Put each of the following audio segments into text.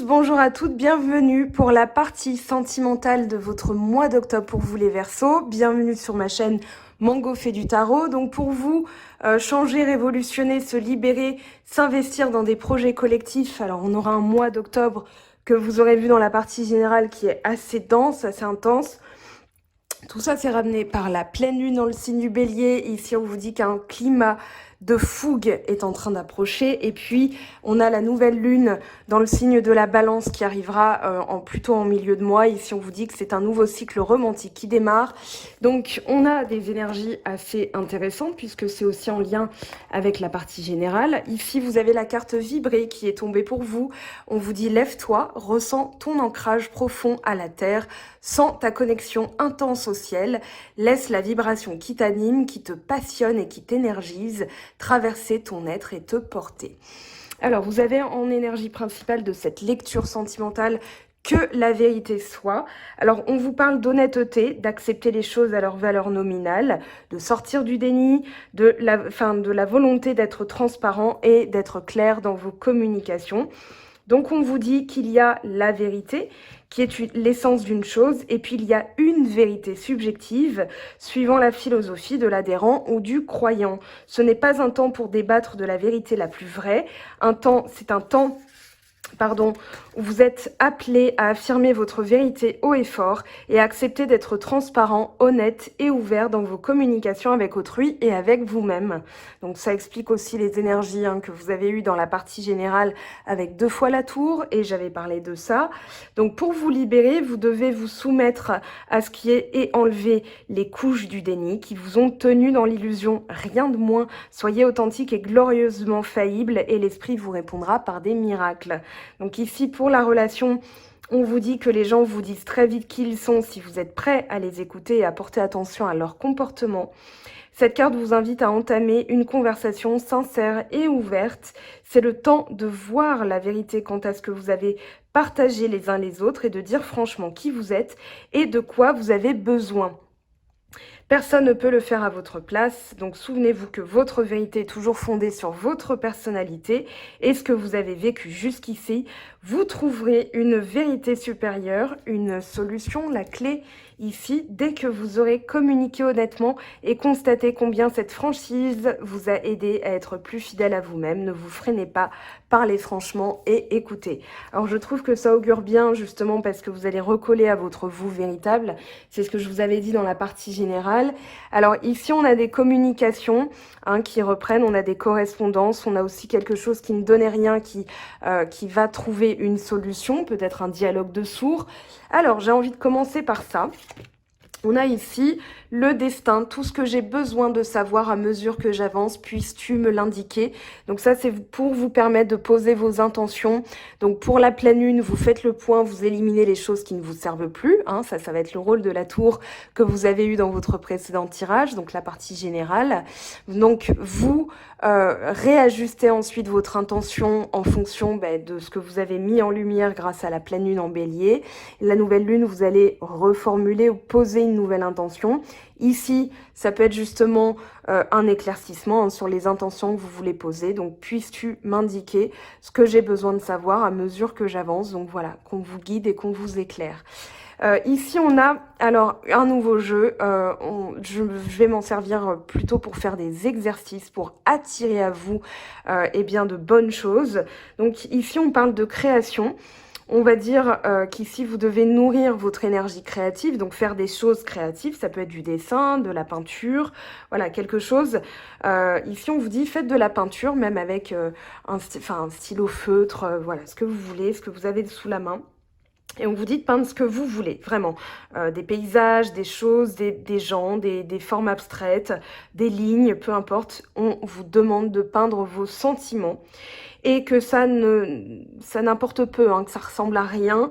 tous, bonjour à toutes, bienvenue pour la partie sentimentale de votre mois d'octobre pour vous les Verseaux. Bienvenue sur ma chaîne Mango fait du tarot. Donc pour vous, changer, révolutionner, se libérer, s'investir dans des projets collectifs. Alors on aura un mois d'octobre que vous aurez vu dans la partie générale qui est assez dense, assez intense. Tout ça c'est ramené par la pleine lune dans le signe du Bélier. Ici on vous dit qu'un climat de fougue est en train d'approcher. Et puis, on a la nouvelle lune dans le signe de la Balance qui arrivera plutôt en milieu de mois. Ici, on vous dit que c'est un nouveau cycle romantique qui démarre. Donc, on a des énergies assez intéressantes puisque c'est aussi en lien avec la partie générale. Ici, vous avez la carte vibrée qui est tombée pour vous. On vous dit, lève-toi, ressens ton ancrage profond à la terre, sens ta connexion intense au ciel, laisse la vibration qui t'anime, qui te passionne et qui t'énergise traverser ton être et te porter. Alors, vous avez en énergie principale de cette lecture sentimentale que la vérité soit. Alors, on vous parle d'honnêteté, d'accepter les choses à leur valeur nominale, de sortir du déni, de la volonté d'être transparent et d'être clair dans vos communications. Donc, on vous dit qu'il y a la vérité, qui est l'essence d'une chose, et puis il y a une vérité subjective, suivant la philosophie de l'adhérent ou du croyant. Ce n'est pas un temps pour débattre de la vérité la plus vraie, c'est un temps où vous êtes appelé à affirmer votre vérité haut et fort et à accepter d'être transparent, honnête et ouvert dans vos communications avec autrui et avec vous-même. Donc ça explique aussi les énergies que vous avez eues dans la partie générale avec 2 fois la tour, et j'avais parlé de ça. Donc pour vous libérer, vous devez vous soumettre à ce qui est et enlever les couches du déni qui vous ont tenu dans l'illusion, rien de moins. Soyez authentique et glorieusement faillible et l'esprit vous répondra par des miracles. Donc ici, pour la relation, on vous dit que les gens vous disent très vite qui ils sont si vous êtes prêt à les écouter et à porter attention à leur comportement. Cette carte vous invite à entamer une conversation sincère et ouverte. C'est le temps de voir la vérité quant à ce que vous avez partagé les uns les autres et de dire franchement qui vous êtes et de quoi vous avez besoin. Personne ne peut le faire à votre place, donc souvenez-vous que votre vérité est toujours fondée sur votre personnalité et ce que vous avez vécu jusqu'ici. Vous trouverez une vérité supérieure, une solution, la clé ici, dès que vous aurez communiqué honnêtement et constaté combien cette franchise vous a aidé à être plus fidèle à vous-même. Ne vous freinez pas, parlez franchement et écoutez. Alors je trouve que ça augure bien justement parce que vous allez recoller à votre vous véritable. C'est ce que je vous avais dit dans la partie générale. Alors ici on a des communications qui reprennent, on a des correspondances, on a aussi quelque chose qui ne donnait rien qui va trouver une solution, peut-être un dialogue de sourds. Alors j'ai envie de commencer par ça. On a ici le destin, tout ce que j'ai besoin de savoir à mesure que j'avance, puisses-tu me l'indiquer. Donc ça, c'est pour vous permettre de poser vos intentions. Donc pour la pleine lune, vous faites le point, vous éliminez les choses qui ne vous servent plus. Ça va être le rôle de la tour que vous avez eu dans votre précédent tirage, donc la partie générale. Donc vous réajustez ensuite votre intention en fonction de ce que vous avez mis en lumière grâce à la pleine lune en bélier. La nouvelle lune, vous allez reformuler ou poser une nouvelle intention. Ici, ça peut être justement un éclaircissement sur les intentions que vous voulez poser. Donc, puisses-tu m'indiquer ce que j'ai besoin de savoir à mesure que j'avance. Donc voilà, qu'on vous guide et qu'on vous éclaire. Ici, on a alors un nouveau jeu. Je vais m'en servir plutôt pour faire des exercices, pour attirer à vous de bonnes choses. Donc ici, on parle de création. On va dire qu'ici, vous devez nourrir votre énergie créative, donc faire des choses créatives. Ça peut être du dessin, de la peinture, voilà, quelque chose. Ici, on vous dit, faites de la peinture, même avec un stylo feutre, voilà, ce que vous voulez, ce que vous avez sous la main. Et on vous dit de peindre ce que vous voulez, vraiment. Des paysages, des choses, des gens, des formes abstraites, des lignes, peu importe. On vous demande de peindre vos sentiments. Et que ça n'importe peu, que ça ressemble à rien.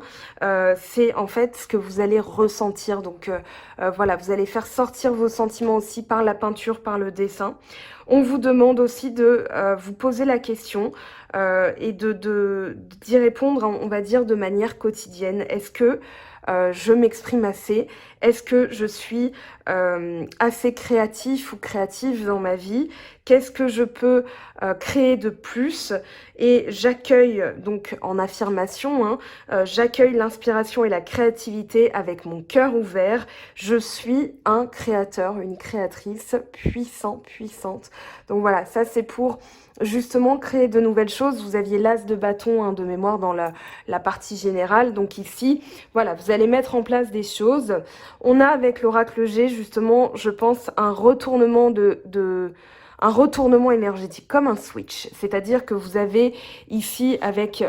C'est en fait ce que vous allez ressentir. Donc voilà, vous allez faire sortir vos sentiments aussi par la peinture, par le dessin. On vous demande aussi de vous poser la question et d'y répondre, on va dire, de manière quotidienne. Est-ce que je m'exprime assez? Est-ce que je suis assez créatif ou créative dans ma vie? Qu'est-ce que je peux créer de plus? Et j'accueille, donc en affirmation, hein, j'accueille l'inspiration et la créativité avec mon cœur ouvert. Je suis un créateur, une créatrice puissante. Donc voilà, ça c'est pour justement créer de nouvelles choses. Vous aviez l'as de bâton, hein, de mémoire dans la partie générale. Donc ici, voilà, vous allez mettre en place des choses. On a avec l'oracle G, justement, je pense, un retournement un retournement énergétique, comme un switch. C'est-à-dire que vous avez ici, avec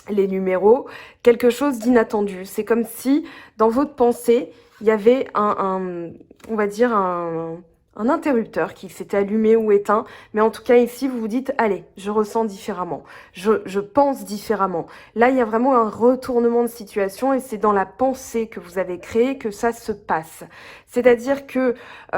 les numéros, quelque chose d'inattendu. C'est comme si, dans votre pensée, il y avait on va dire, un interrupteur qui s'était allumé ou éteint. Mais en tout cas, ici, vous vous dites, allez, je ressens différemment. Je pense différemment. Là, il y a vraiment un retournement de situation et c'est dans la pensée que vous avez créée que ça se passe. C'est-à-dire que,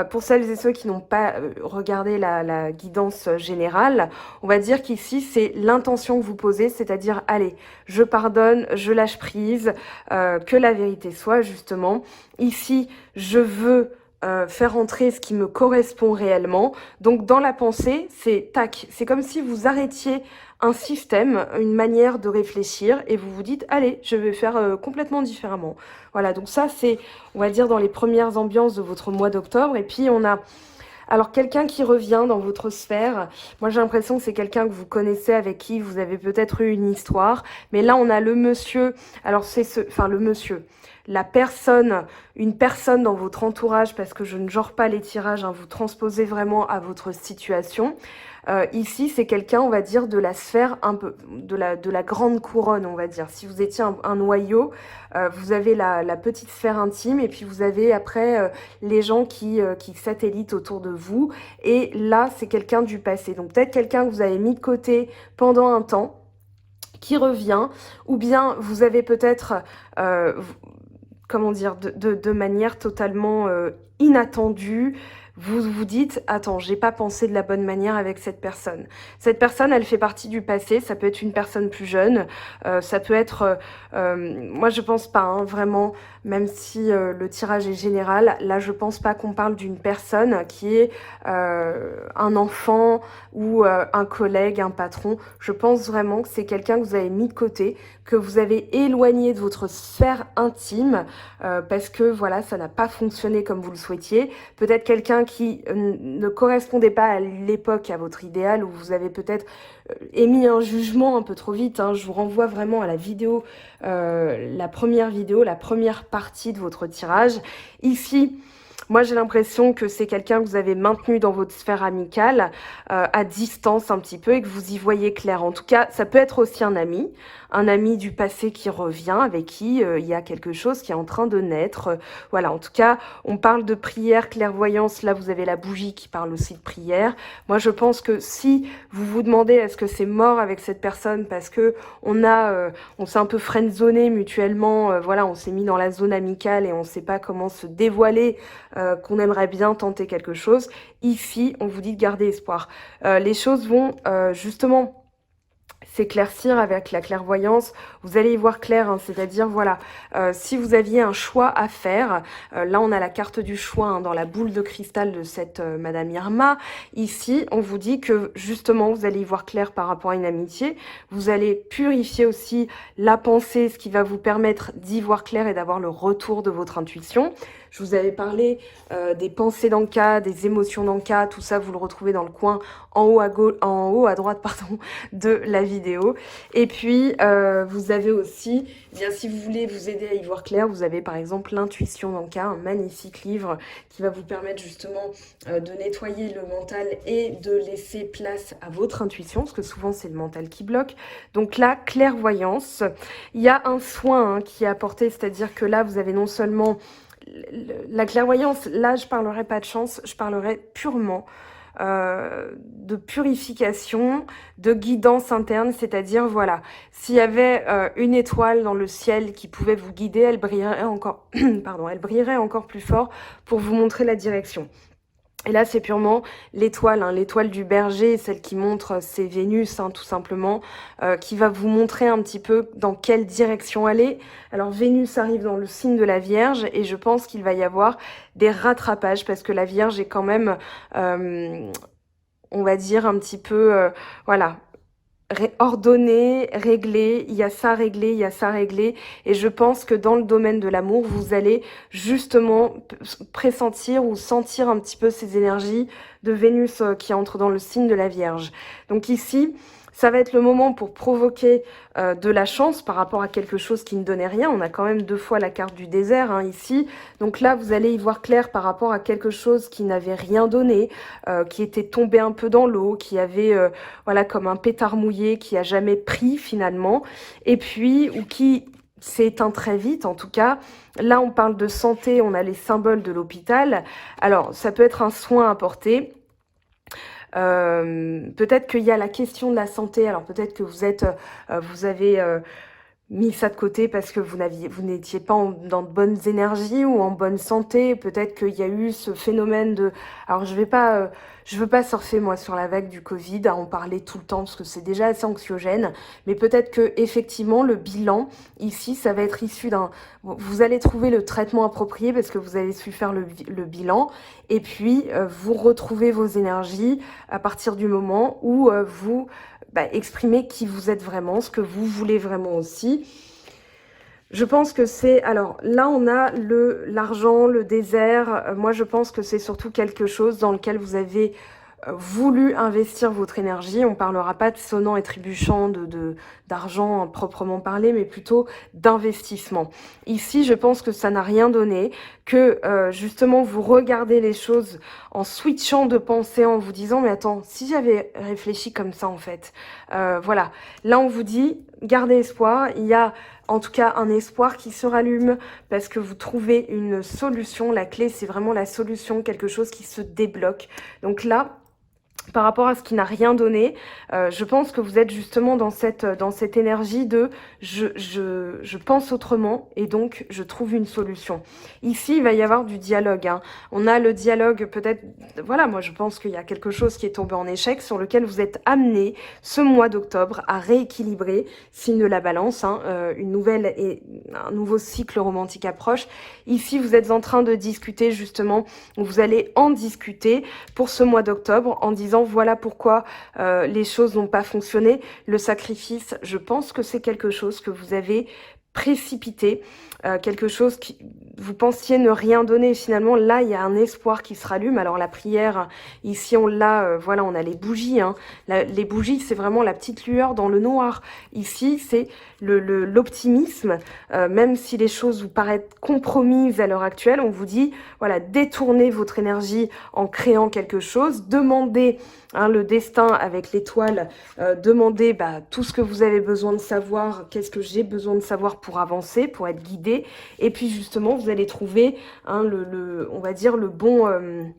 pour celles et ceux qui n'ont pas regardé la guidance générale, on va dire qu'ici, c'est l'intention que vous posez, c'est-à-dire, allez, je pardonne, je lâche prise, que la vérité soit, justement. Ici, je veux faire entrer ce qui me correspond réellement. Donc dans la pensée, c'est tac, c'est comme si vous arrêtiez un système, une manière de réfléchir et vous vous dites, allez, je vais faire complètement différemment. Voilà, donc ça c'est, on va dire, dans les premières ambiances de votre mois d'octobre. Et puis on a alors quelqu'un qui revient dans votre sphère, moi j'ai l'impression que c'est quelqu'un que vous connaissez, avec qui vous avez peut-être eu une histoire, mais là on a le monsieur, alors c'est le monsieur, la personne, une personne dans votre entourage, parce que je ne genre pas les tirages, hein, vous transposez vraiment à votre situation. Ici, c'est quelqu'un, on va dire, de la sphère un peu, de la grande couronne, on va dire. Si vous étiez un noyau, vous avez la petite sphère intime et puis vous avez après les gens qui satellitent autour de vous. Et là, c'est quelqu'un du passé. Donc peut-être quelqu'un que vous avez mis de côté pendant un temps, qui revient, ou bien vous avez peut-être, comment dire, de manière totalement inattendue, vous vous dites, attends, j'ai pas pensé de la bonne manière avec cette personne. Cette personne, elle fait partie du passé, ça peut être une personne plus jeune, ça peut être, moi je pense pas, hein, vraiment, même si le tirage est général, là je pense pas qu'on parle d'une personne qui est un enfant ou un collègue, un patron. Je pense vraiment que c'est quelqu'un que vous avez mis de côté, que vous avez éloigné de votre sphère intime, parce que voilà, ça n'a pas fonctionné comme vous le souhaitiez. Peut-être quelqu'un qui ne correspondait pas à l'époque à votre idéal, ou vous avez peut-être émis un jugement un peu trop vite, hein. Je vous renvoie vraiment à la vidéo, la première partie de votre tirage. Ici, moi, j'ai l'impression que c'est quelqu'un que vous avez maintenu dans votre sphère amicale, à distance un petit peu, et que vous y voyez clair. En tout cas, ça peut être aussi un ami du passé qui revient, avec qui il y a quelque chose qui est en train de naître. Voilà, en tout cas, on parle de prière, clairvoyance. Là, vous avez la bougie qui parle aussi de prière. Moi, je pense que si vous vous demandez est-ce que c'est mort avec cette personne parce que on s'est un peu friendzoné mutuellement, voilà, on s'est mis dans la zone amicale et on ne sait pas comment se dévoiler, qu'on aimerait bien tenter quelque chose. Ici, on vous dit de garder espoir. Les choses vont justement s'éclaircir avec la clairvoyance. Vous allez y voir clair, hein, c'est-à-dire, voilà, si vous aviez un choix à faire, là on a la carte du choix, hein, dans la boule de cristal de cette Madame Irma. Ici, on vous dit que justement, vous allez y voir clair par rapport à une amitié. Vous allez purifier aussi la pensée, ce qui va vous permettre d'y voir clair et d'avoir le retour de votre intuition. Je vous avais parlé des pensées d'Anka, des émotions d'Anka, tout ça vous le retrouvez dans le coin en haut à gauche, en haut à droite, pardon, de la vidéo. Et puis vous avez aussi, eh bien si vous voulez vous aider à y voir clair, vous avez par exemple l'intuition d'Anka, un magnifique livre qui va vous permettre justement de nettoyer le mental et de laisser place à votre intuition, parce que souvent c'est le mental qui bloque. Donc là, clairvoyance, il y a un soin, hein, qui est apporté, c'est-à-dire que là vous avez non seulement la clairvoyance, là je parlerai pas de chance, je parlerai purement de purification, de guidance interne, c'est-à-dire, voilà, s'il y avait une étoile dans le ciel qui pouvait vous guider, elle brillerait encore, pardon, elle brillerait encore plus fort pour vous montrer la direction. Et là, c'est purement l'étoile, hein, l'étoile du berger, celle qui montre, c'est Vénus, hein, tout simplement, qui va vous montrer un petit peu dans quelle direction aller. Alors, Vénus arrive dans le signe de la Vierge, et je pense qu'il va y avoir des rattrapages, parce que la Vierge est quand même, on va dire, un petit peu, voilà, ordonné, réglé, il y a ça réglé, il y a ça réglé, et je pense que dans le domaine de l'amour, vous allez justement pressentir ou sentir un petit peu ces énergies de Vénus qui entre dans le signe de la Vierge. Donc ici, ça va être le moment pour provoquer de la chance par rapport à quelque chose qui ne donnait rien. On a quand même 2 fois la carte du désert, hein, ici. Donc là, vous allez y voir clair par rapport à quelque chose qui n'avait rien donné, qui était tombé un peu dans l'eau, qui avait, voilà, comme un pétard mouillé, qui a jamais pris finalement, et puis, ou qui s'est éteint très vite en tout cas. Là, on parle de santé, on a les symboles de l'hôpital. Alors, ça peut être un soin apporté. Peut-être qu'il y a la question de la santé. Alors peut-être que vous avez mis ça de côté parce que vous n'étiez pas dans de bonnes énergies ou en bonne santé. Peut-être qu'il y a eu ce phénomène de... Alors je veux pas surfer moi sur la vague du Covid, à en parler tout le temps parce que c'est déjà assez anxiogène. Mais peut-être que effectivement le bilan ici, ça va être issu d'un... Vous allez trouver le traitement approprié parce que vous avez su faire le bilan. Et puis vous retrouvez vos énergies à partir du moment où vous... exprimez qui vous êtes vraiment, ce que vous voulez vraiment aussi. Je pense que c'est... Alors là, on a l'argent, le désert. Moi, je pense que c'est surtout quelque chose dans lequel vous avez voulu investir votre énergie. On parlera pas de sonnant et trébuchant, d'argent proprement parlé, mais plutôt d'investissement. Ici, je pense que ça n'a rien donné, que justement vous regardez les choses en switchant de pensée, en vous disant mais attends, si j'avais réfléchi comme ça en fait, voilà. Là, on vous dit gardez espoir. Il y a en tout cas un espoir qui se rallume parce que vous trouvez une solution. La clé, c'est vraiment la solution, quelque chose qui se débloque. Donc là, par rapport à ce qui n'a rien donné, je pense que vous êtes justement dans cette énergie de je pense autrement et donc je trouve une solution. Ici, il va y avoir du dialogue, hein. On a le dialogue peut-être, voilà, moi je pense qu'il y a quelque chose qui est tombé en échec sur lequel vous êtes amené ce mois d'octobre à rééquilibrer, signe de la balance, hein, une nouvelle et un nouveau cycle romantique approche. Ici, vous êtes en train de discuter justement, vous allez en discuter pour ce mois d'octobre en disant voilà pourquoi les choses n'ont pas fonctionné. Le sacrifice, je pense que c'est quelque chose que vous avez précipité, quelque chose qui vous pensiez ne rien donner. Finalement, là, il y a un espoir qui se rallume. Alors la prière, ici on l'a, voilà, on a les bougies, hein. Les bougies, c'est vraiment la petite lueur dans le noir. Ici, c'est l'optimisme, même si les choses vous paraissent compromises à l'heure actuelle, on vous dit, voilà, détournez votre énergie en créant quelque chose, demandez, hein, le destin avec l'étoile, demandez tout ce que vous avez besoin de savoir, qu'est-ce que j'ai besoin de savoir pour avancer, pour être guidé, et puis justement, vous allez trouver, hein, on va dire, le bon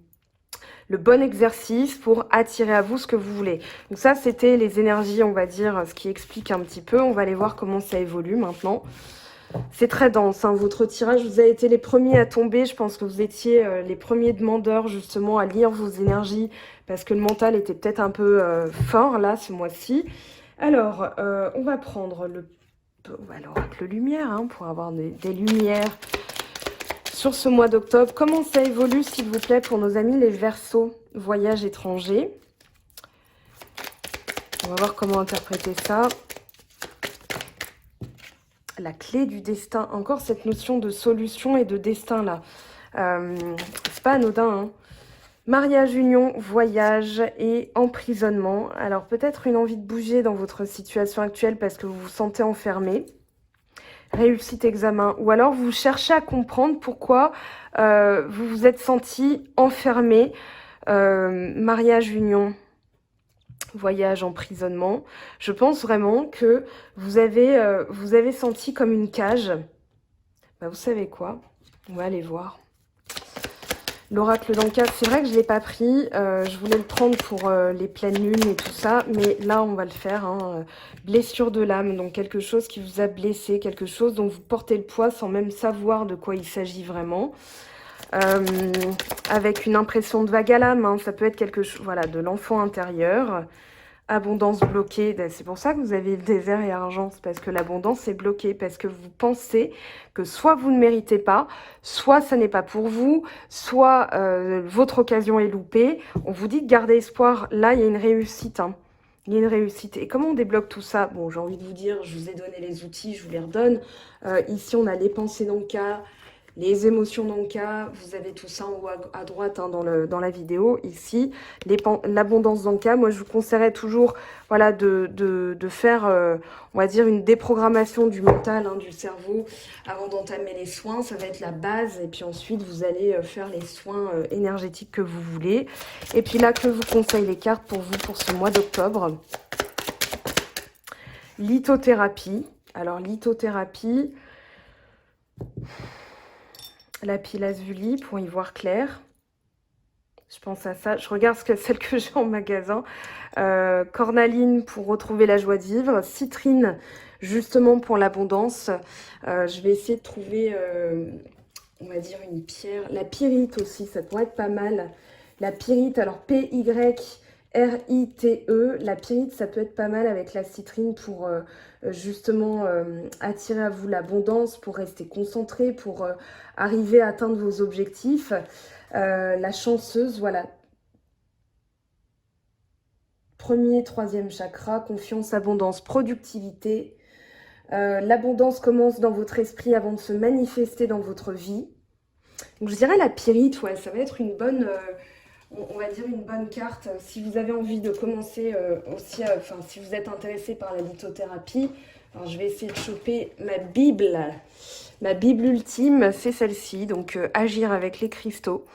exercice pour attirer à vous ce que vous voulez. Donc ça, c'était les énergies, on va dire, ce qui explique un petit peu. On va aller voir comment ça évolue maintenant. C'est très dense, hein. Votre tirage, vous avez été les premiers à tomber. Je pense que vous étiez les premiers demandeurs, justement, à lire vos énergies, parce que le mental était peut-être un peu fort, là, ce mois-ci. Alors, on va prendre l'oracle lumière, hein, pour avoir des lumières sur ce mois d'octobre. Comment ça évolue, s'il vous plaît, pour nos amis les Verseaux, voyage étranger. On va voir comment interpréter ça. La clé du destin. Encore cette notion de solution et de destin, là. C'est pas anodin, hein. Mariage, union, voyage et emprisonnement. Alors, peut-être une envie de bouger dans votre situation actuelle parce que vous vous sentez enfermé. Réussite, examen. Ou alors, vous cherchez à comprendre pourquoi vous vous êtes senti enfermé. Mariage, union, voyage, emprisonnement. Je pense vraiment que vous avez senti comme une cage. Vous savez quoi? On va aller voir. L'oracle d'Anka, c'est vrai que je ne l'ai pas pris. Je voulais le prendre pour les pleines lunes et tout ça. Mais là, on va le faire, hein. Blessure de l'âme, donc quelque chose qui vous a blessé, quelque chose dont vous portez le poids sans même savoir de quoi il s'agit vraiment. avec une impression de vague à l'âme, hein. Ça peut être quelque chose, voilà, de l'enfant intérieur. Abondance bloquée, c'est pour ça que vous avez le désert et argent, c'est parce que l'abondance est bloquée, parce que vous pensez que soit vous ne méritez pas, soit ça n'est pas pour vous, soit votre occasion est loupée. On vous dit de garder espoir, là il y a une réussite, hein. Il y a une réussite. Et comment on débloque tout ça? Bon, j'ai envie de vous dire, je vous ai donné les outils, je vous les redonne. Ici, on a les pensées dans le cas, les émotions dans le cas, vous avez tout ça en haut à droite hein, dans la vidéo, ici. L'abondance dans le cas, moi je vous conseillerais toujours voilà, de faire, on va dire, une déprogrammation du mental, hein, du cerveau, avant d'entamer les soins. Ça va être la base, et puis ensuite vous allez faire les soins énergétiques que vous voulez. Et puis là, que vous conseille les cartes pour vous pour ce mois d'octobre? Lithothérapie. Alors, lithothérapie... Lapis lazuli pour y voir clair. Je pense à ça. Je regarde celle que j'ai en magasin. Cornaline pour retrouver la joie de vivre. Citrine, justement pour l'abondance. Je vais essayer de trouver, on va dire, une pierre. La pyrite aussi, ça pourrait être pas mal. La pyrite, alors P-Y... R-I-T-E, la pyrite, ça peut être pas mal avec la citrine pour justement attirer à vous l'abondance, pour rester concentré, pour arriver à atteindre vos objectifs. La chanceuse, voilà. Premier, troisième chakra, confiance, abondance, productivité. L'abondance commence dans votre esprit avant de se manifester dans votre vie. Donc je dirais la pyrite, ouais, ça va être une bonne... on va dire une bonne carte. Si vous avez envie de commencer aussi, enfin si vous êtes intéressé par la lithothérapie, alors je vais essayer de choper ma Bible. Ma Bible ultime, c'est celle-ci, donc agir avec les cristaux.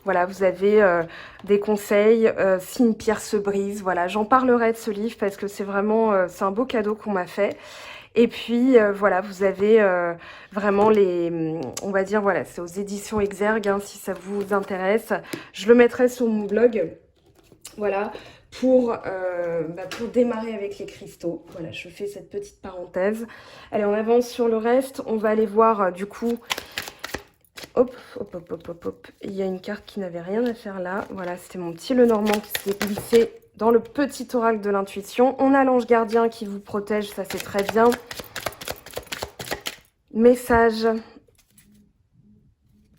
Voilà, vous avez des conseils, si une pierre se brise, voilà, j'en parlerai de ce livre parce que c'est vraiment, c'est un beau cadeau qu'on m'a fait. Et puis, voilà, vous avez vraiment les... On va dire, voilà, c'est aux éditions Exergue, hein, si ça vous intéresse. Je le mettrai sur mon blog, voilà, pour démarrer avec les cristaux. Voilà, je fais cette petite parenthèse. Allez, on avance sur le reste. On va aller voir, du coup... Hop, hop, hop, hop, hop, hop. Il y a une carte qui n'avait rien à faire là. Voilà, c'était mon petit Lenormand qui s'est glissé dans le petit oracle de l'intuition. On a l'ange gardien qui vous protège, ça c'est très bien. Message.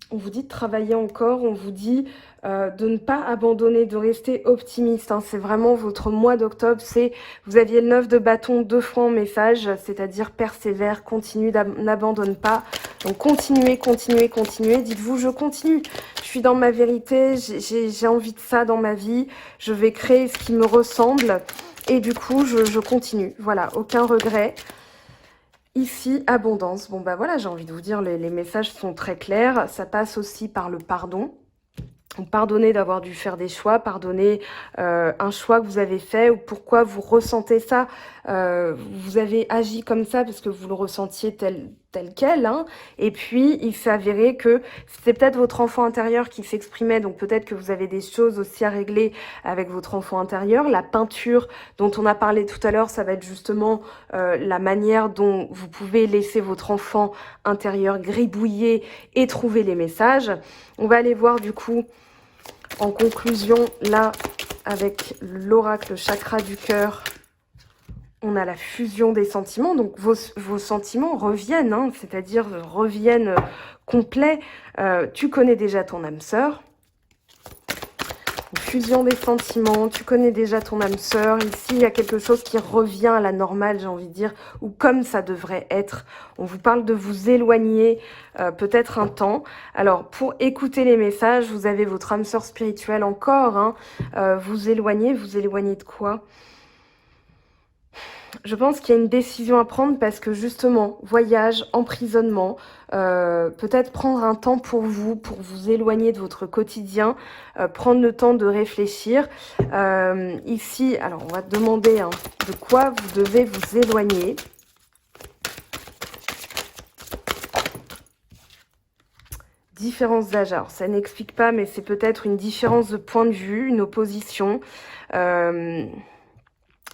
On vous dit de travailler encore, on vous dit de ne pas abandonner, de rester optimiste. Hein. C'est vraiment votre mois d'octobre. C'est vous aviez le 9 de bâton 2 fois en message, c'est-à-dire persévère, continue, n'abandonne pas. Donc continuez, continuez, continuez. Dites-vous, je continue. Je suis dans ma vérité, j'ai envie de ça dans ma vie. Je vais créer ce qui me ressemble. Et du coup, je continue. Voilà, aucun regret. Ici, abondance. Bon, bah voilà, j'ai envie de vous dire, les messages sont très clairs. Ça passe aussi par le pardon. Pardonnez d'avoir dû faire des choix, pardonnez un choix que vous avez fait ou pourquoi vous ressentez ça. Vous avez agi comme ça parce que vous le ressentiez tel quel. Hein. Et puis, il s'est avéré que c'était peut-être votre enfant intérieur qui s'exprimait. Donc, peut-être que vous avez des choses aussi à régler avec votre enfant intérieur. La peinture dont on a parlé tout à l'heure, ça va être justement la manière dont vous pouvez laisser votre enfant intérieur gribouiller et trouver les messages. On va aller voir du coup... En conclusion, là, avec l'oracle chakra du cœur, on a la fusion des sentiments. Donc, vos sentiments reviennent, hein, c'est-à-dire reviennent complets. Tu connais déjà ton âme sœur. Fusion des sentiments, tu connais déjà ton âme sœur. Ici, il y a quelque chose qui revient à la normale, j'ai envie de dire, ou comme ça devrait être. On vous parle de vous éloigner peut-être un temps. Alors, pour écouter les messages, vous avez votre âme sœur spirituelle encore. Hein, vous éloigner de quoi ? Je pense qu'il y a une décision à prendre parce que justement, voyage, emprisonnement, peut-être prendre un temps pour vous éloigner de votre quotidien, prendre le temps de réfléchir. Ici, alors on va te demander hein, de quoi vous devez vous éloigner. Différence d'âge, alors ça n'explique pas, mais c'est peut-être une différence de point de vue, une opposition.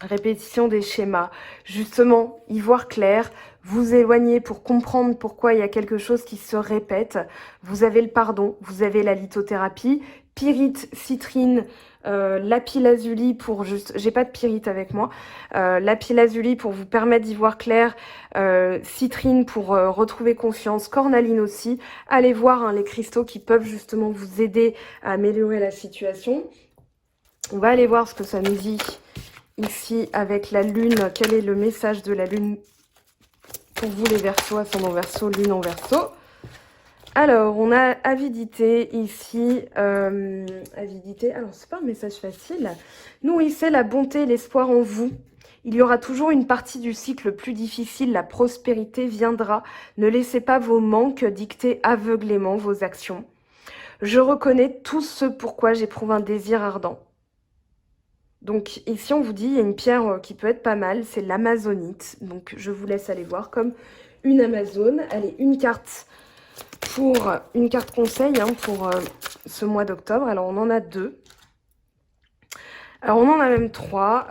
Répétition des schémas. Justement, y voir clair, vous éloigner pour comprendre pourquoi il y a quelque chose qui se répète. Vous avez le pardon, vous avez la lithothérapie, pyrite, citrine, lapis-lazuli pour juste... J'ai pas de pyrite avec moi. Lapis-lazuli pour vous permettre d'y voir clair, citrine pour retrouver confiance, cornaline aussi. Allez voir hein, les cristaux qui peuvent justement vous aider à améliorer la situation. On va aller voir ce que ça nous dit ici avec la lune. Quel est le message de la lune pour vous les Verseaux, ascendant Verseau, lune en Verseau? Alors, on a avidité ici. Avidité, alors c'est pas un message facile. Nourrissez la bonté et l'espoir en vous. Il y aura toujours une partie du cycle plus difficile, la prospérité viendra. Ne laissez pas vos manques dicter aveuglément vos actions. Je reconnais tout ce pourquoi j'éprouve un désir ardent. Donc ici, on vous dit, il y a une pierre qui peut être pas mal, c'est l'amazonite. Donc je vous laisse aller voir comme une amazone. Allez, une carte conseil hein, pour ce mois d'octobre. Alors on en a 2. Alors on en a même 3.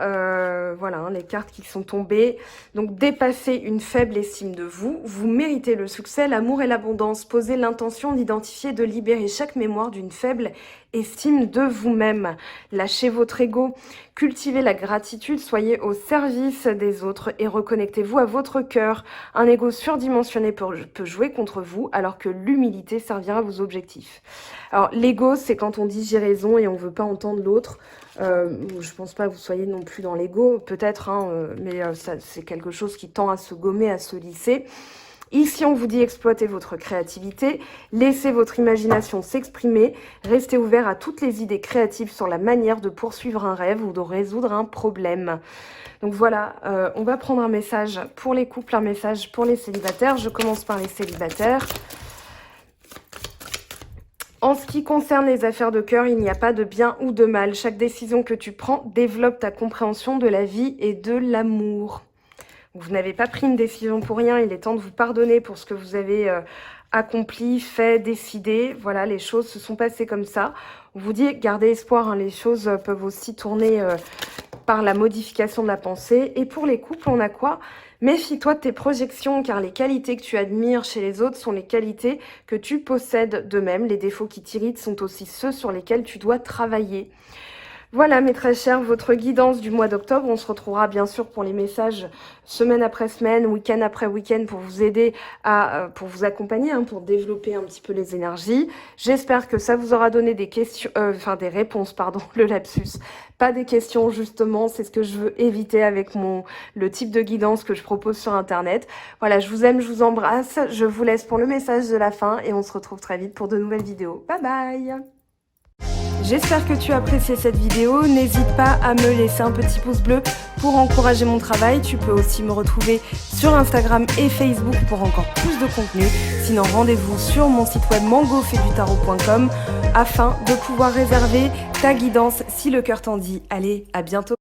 Voilà, hein, les cartes qui sont tombées. Donc dépasser une faible estime de vous. Vous méritez le succès, l'amour et l'abondance. Posez l'intention d'identifier, de libérer chaque mémoire d'une faible estime de vous-même. Lâchez votre ego, cultivez la gratitude, soyez au service des autres et reconnectez-vous à votre cœur. Un ego surdimensionné peut jouer contre vous alors que l'humilité servira à vos objectifs. Alors l'ego, c'est quand on dit j'ai raison et on veut pas entendre l'autre. Je pense pas que vous soyez non plus dans l'ego, peut-être, hein, mais c'est quelque chose qui tend à se gommer, à se lisser. Ici, on vous dit exploitez votre créativité, laissez votre imagination s'exprimer, restez ouvert à toutes les idées créatives sur la manière de poursuivre un rêve ou de résoudre un problème. Donc voilà, on va prendre un message pour les couples, un message pour les célibataires. Je commence par les célibataires. En ce qui concerne les affaires de cœur, il n'y a pas de bien ou de mal. Chaque décision que tu prends développe ta compréhension de la vie et de l'amour. Vous n'avez pas pris une décision pour rien, il est temps de vous pardonner pour ce que vous avez accompli, fait, décidé. Voilà, les choses se sont passées comme ça. On vous dit, gardez espoir, hein, les choses peuvent aussi tourner par la modification de la pensée. Et pour les couples, on a quoi? Méfie-toi de tes projections, car les qualités que tu admires chez les autres sont les qualités que tu possèdes d'eux-mêmes. Les défauts qui t'irritent sont aussi ceux sur lesquels tu dois travailler. Voilà mes très chers, votre guidance du mois d'octobre. On se retrouvera bien sûr pour les messages semaine après semaine, week-end après week-end pour vous aider pour vous accompagner, hein, pour développer un petit peu les énergies. J'espère que ça vous aura donné des questions, des réponses, pardon, le lapsus. Pas des questions justement, c'est ce que je veux éviter avec le type de guidance que je propose sur internet. Voilà, je vous aime, je vous embrasse. Je vous laisse pour le message de la fin et on se retrouve très vite pour de nouvelles vidéos. Bye bye! J'espère que tu as apprécié cette vidéo. N'hésite pas à me laisser un petit pouce bleu pour encourager mon travail. Tu peux aussi me retrouver sur Instagram et Facebook pour encore plus de contenu. Sinon, rendez-vous sur mon site web mangofedutaro.com afin de pouvoir réserver ta guidance si le cœur t'en dit. Allez, à bientôt!